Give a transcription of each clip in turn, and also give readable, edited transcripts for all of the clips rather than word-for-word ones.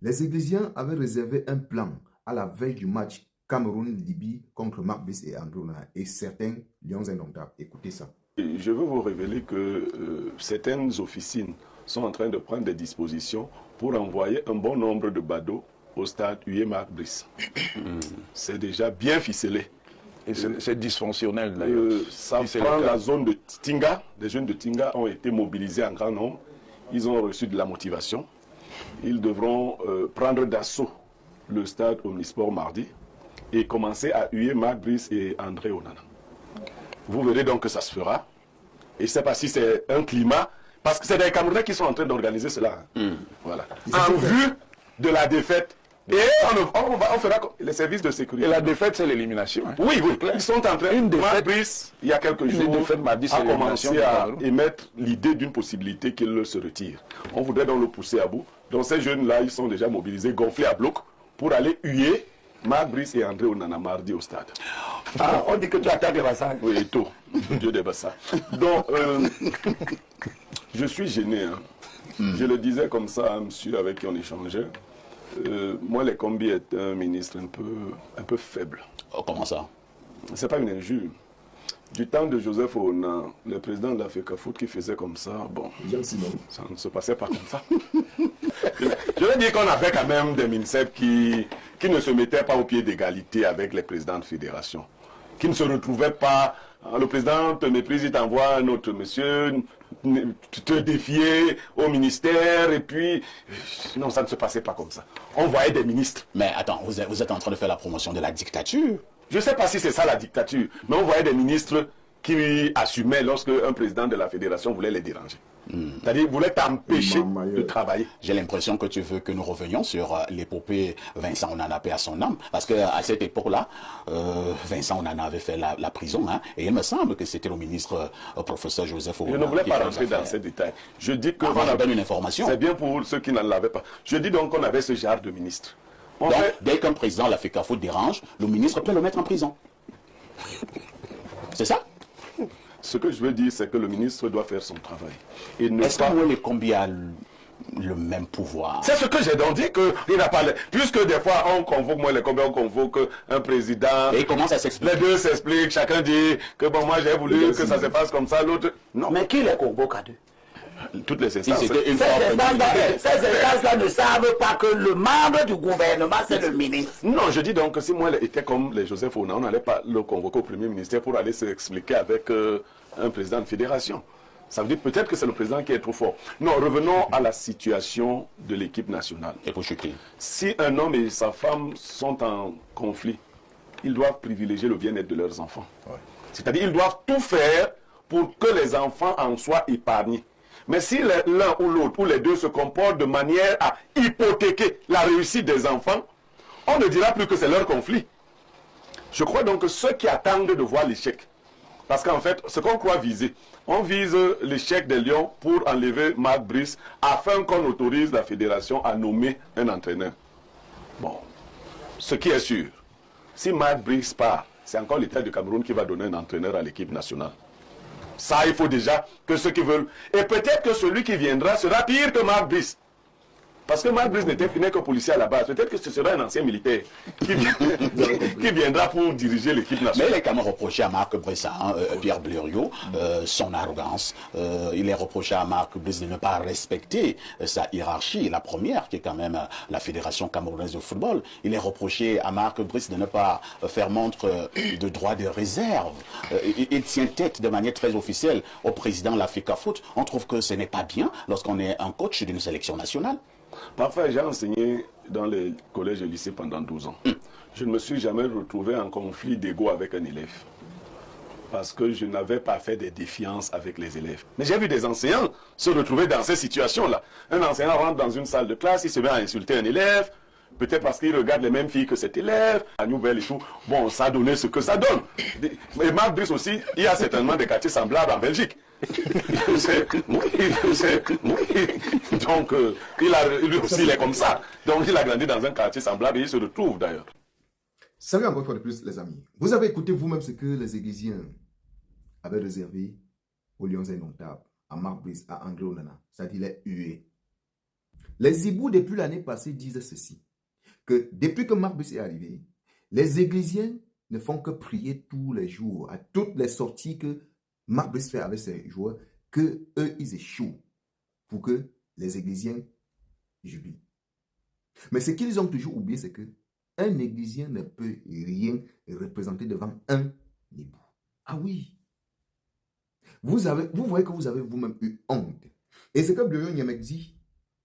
Les Aiguisiens avaient réservé un plan à la veille du match Cameroun-Libye contre Marc Brice et André Onana et certains Lions indomptables. Écoutez ça. Je veux vous révéler que certaines officines sont en train de prendre des dispositions pour envoyer un bon nombre de badauds au stade Hué Marc Brice. C'est déjà bien ficelé. Et c'est dysfonctionnel d'ailleurs. Ça prend la zone de Tinga. Les jeunes de Tinga ont été mobilisés en grand nombre. Ils ont reçu de la motivation. Ils devront prendre d'assaut le stade Omnisport mardi et commencer à huer Marc Brice et André Onana. Vous verrez donc que ça se fera. Et je ne sais pas si c'est un climat, parce que c'est des Camerounais qui sont en train d'organiser cela. Voilà. En vue de la défaite. Et on fera les services de sécurité. Et la défaite, c'est l'élimination. Hein. Oui, oui. Ils sont en train. Marc Brice, il y a quelques jours, a commencé à émettre l'idée d'une possibilité qu'il se retire. On voudrait donc le pousser à bout. Donc ces jeunes-là, ils sont déjà mobilisés, gonflés à bloc, pour aller huer Marc Brice et André Onana mardi au stade. Ah, on dit que tu attaques les Bassins. Oui, tôt. Dieu des Bassins. Donc, je suis gêné. Hein. Je le disais comme ça à un monsieur avec qui on échangeait. Moi, les Combi est un ministre un peu faible. Oh, comment ça? C'est pas une injure. Du temps de Joseph Ona, le président de la FECAFOOT qui faisait comme ça, bon, ça ne se passait pas comme ça. Je veux dire qu'on avait quand même des MINSEP qui ne se mettaient pas au pied d'égalité avec les présidents de fédération, qui ne se retrouvaient pas. Le président te méprise, il t'envoie un autre monsieur te défier au ministère, et puis non, ça ne se passait pas comme ça. On voyait des ministres. Mais attends, vous êtes en train de faire la promotion de la dictature. Je ne sais pas si c'est ça la dictature, mais on voyait des ministres qui assumaient lorsque un président de la fédération voulait les déranger. C'est-à-dire, il voulait t'empêcher de travailler. J'ai l'impression que tu veux que nous revenions sur l'épopée Vincent Onana paix à son âme. Parce qu'à cette époque-là, Vincent Onana avait fait la prison. Hein, et il me semble que c'était le ministre professeur Joseph Onana. Je ne voulais pas rentrer dans ces détails. Je dis que je donne une information. C'est bien pour ceux qui n'en l'avaient pas. Je dis donc qu'on avait ce genre de ministre. Donc, dès qu'un président de la FECAFOOT dérange, le ministre peut le mettre en prison. C'est ça? Ce que je veux dire, c'est que le ministre doit faire son travail. Est-ce que les Combi a le même pouvoir? C'est ce que j'ai donc dit, qu'il n'a pas... Puisque des fois, on convoque, moi les Combi, on convoque un président... Et il commence à s'expliquer. Les deux s'expliquent, chacun dit que bon, moi j'ai voulu que ça se passe comme ça, l'autre... Non. Mais qui les convoque à deux? Toutes les instances. Ces instances-là ne savent pas que le membre du gouvernement, c'est le ministre. Non, je dis donc que si moi j'étais comme les Joseph Ona, on n'allait pas le convoquer au Premier ministère pour aller s'expliquer avec un président de fédération. Ça veut dire peut-être que c'est le président qui est trop fort. Non, revenons à la situation de l'équipe nationale. Et pour chuter. Si un homme et sa femme sont en conflit, ils doivent privilégier le bien-être de leurs enfants. Ouais. C'est-à-dire ils doivent tout faire pour que les enfants en soient épargnés. Mais si l'un ou l'autre, ou les deux se comportent de manière à hypothéquer la réussite des enfants, on ne dira plus que c'est leur conflit. Je crois donc que ceux qui attendent de voir l'échec, parce qu'en fait, ce qu'on croit viser, on vise l'échec des Lions pour enlever Marc Brice afin qu'on autorise la fédération à nommer un entraîneur. Bon, ce qui est sûr, si Marc Brice part, c'est encore l'État du Cameroun qui va donner un entraîneur à l'équipe nationale. Ça, il faut déjà que ceux qui veulent... Et peut-être que celui qui viendra sera pire que Marc Brice. Parce que Marc Brice n'est que policier à la base. Peut-être que ce sera un ancien militaire qui viendra pour diriger l'équipe nationale. Mais il est quand même reproché à Marc Brice, Pierre Blériot, son arrogance. Il est reproché à Marc Brice de ne pas respecter sa hiérarchie, la première, qui est quand même la Fédération camerounaise de football. Il est reproché à Marc Brice de ne pas faire montre de droit de réserve. Il tient tête de manière très officielle au président de la FECAFOOT. On trouve que ce n'est pas bien lorsqu'on est un coach d'une sélection nationale. Parfois, j'ai enseigné dans les collèges et lycées pendant 12 ans. Je ne me suis jamais retrouvé en conflit d'ego avec un élève. Parce que je n'avais pas fait des défiances avec les élèves. Mais j'ai vu des enseignants se retrouver dans ces situations-là. Un enseignant rentre dans une salle de classe, il se met à insulter un élève, peut-être parce qu'il regarde les mêmes filles que cet élève, la nouvelle et tout. Bon, ça a donné ce que ça donne. Et Marc Brice aussi, il y a certainement des quartiers semblables en Belgique. Donc, lui aussi, il est comme ça. Donc, il a grandi dans un quartier semblable et il se retrouve d'ailleurs. Salut encore une fois de plus, les amis. Vous avez écouté vous-même ce que les Aiguisiens avaient réservé aux Lions indomptables, à Marc Brice, à André Onana, c'est-à-dire les hués. Les hiboux, depuis l'année passée, disent ceci, que depuis que Marc Brice est arrivé, les Églisiens ne font que prier tous les jours, à toutes les sorties que Marc Brice fait avec ses joueurs, que eux ils échouent pour que les Églisiens jubilent. Mais ce qu'ils ont toujours oublié, c'est que un Églisien ne peut rien représenter devant un hibou. Ah oui. Vous voyez que vous avez vous-même eu honte. Et ce que Blériot Niamek dit,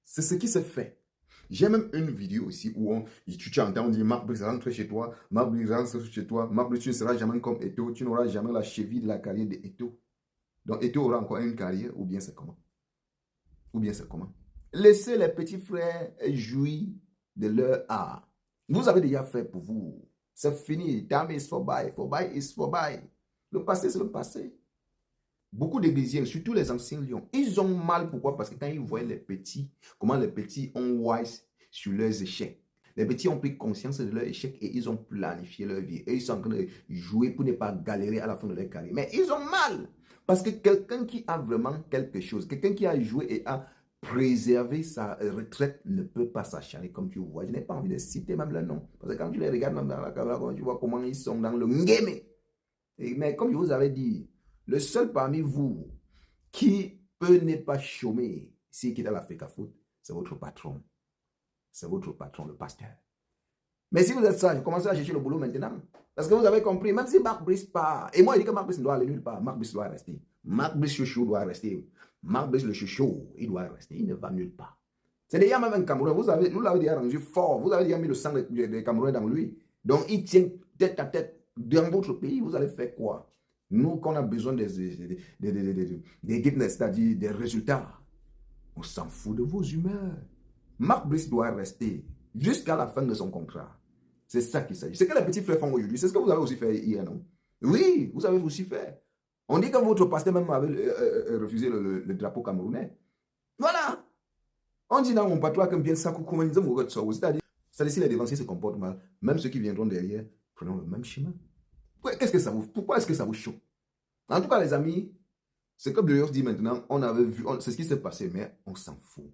c'est ce qui se fait. J'ai même une vidéo aussi où tu entends, on dit Marc Brice rentre chez toi, Marc Brice rentre chez toi, Marc Brice tu ne seras jamais comme Eto'o, tu n'auras jamais la cheville de la carrière de Eto'o. Donc Eto'o aura encore une carrière, ou bien c'est comment? Ou bien c'est comment? Laissez les petits frères jouir de leur art. Vous avez déjà fait pour vous. C'est fini. Time is for buy. For buy is for buy. Le passé, c'est le passé. Beaucoup d'églisiens, surtout les anciens lions, ils ont mal. Pourquoi? Parce que quand ils voient les petits, comment les petits ont wise sur leurs échecs. Les petits ont pris conscience de leurs échecs et ils ont planifié leur vie. Et ils sont en train de jouer pour ne pas galérer à la fin de leur carrière. Mais ils ont mal. Parce que quelqu'un qui a vraiment quelque chose, quelqu'un qui a joué et a préservé sa retraite ne peut pas s'acharner comme tu vois. Je n'ai pas envie de citer même le nom. Parce que quand tu les regardes même dans la caméra, tu vois comment ils sont dans le ngémé. Mais comme je vous avais dit, le seul parmi vous qui peut ne pas chômer s'il quitte la FECAFOOT, c'est votre patron. C'est votre patron, le pasteur. Mais si vous êtes sage, commencez à chercher le boulot maintenant. Parce que vous avez compris, même si Marc Brice part, et moi je dis que Marc Brice ne doit aller nulle part, Marc Brice doit rester. Marc Brice chouchou doit rester. Marc Brice le chouchou, il doit rester, il ne va nulle part. C'est déjà même un Camerounais, vous l'avez déjà rendu fort, vous avez déjà mis le sang des Camerounais dans lui. Donc il tient tête à tête. Dans votre pays, vous allez faire quoi? Nous, qu'on a besoin des guides, c'est-à-dire des résultats, on s'en fout de vos humeurs. Marc Brice doit rester jusqu'à la fin de son contrat. C'est ça qu'il s'agit. C'est ce que les petits frères font aujourd'hui. C'est ce que vous avez aussi fait hier, non? Oui, vous avez aussi fait. On dit que votre pasteur même avait refusé le drapeau camerounais. Voilà. On dit dans mon patois que bien ça, c'est-à-dire, si les dévanciers se comportent mal, même ceux qui viendront derrière prenons le même chemin. Qu'est-ce que ça vous, pourquoi est-ce que ça vous choque? En tout cas, les amis, ce que Blériot dit maintenant, on avait vu, c'est ce qui s'est passé, mais on s'en fout.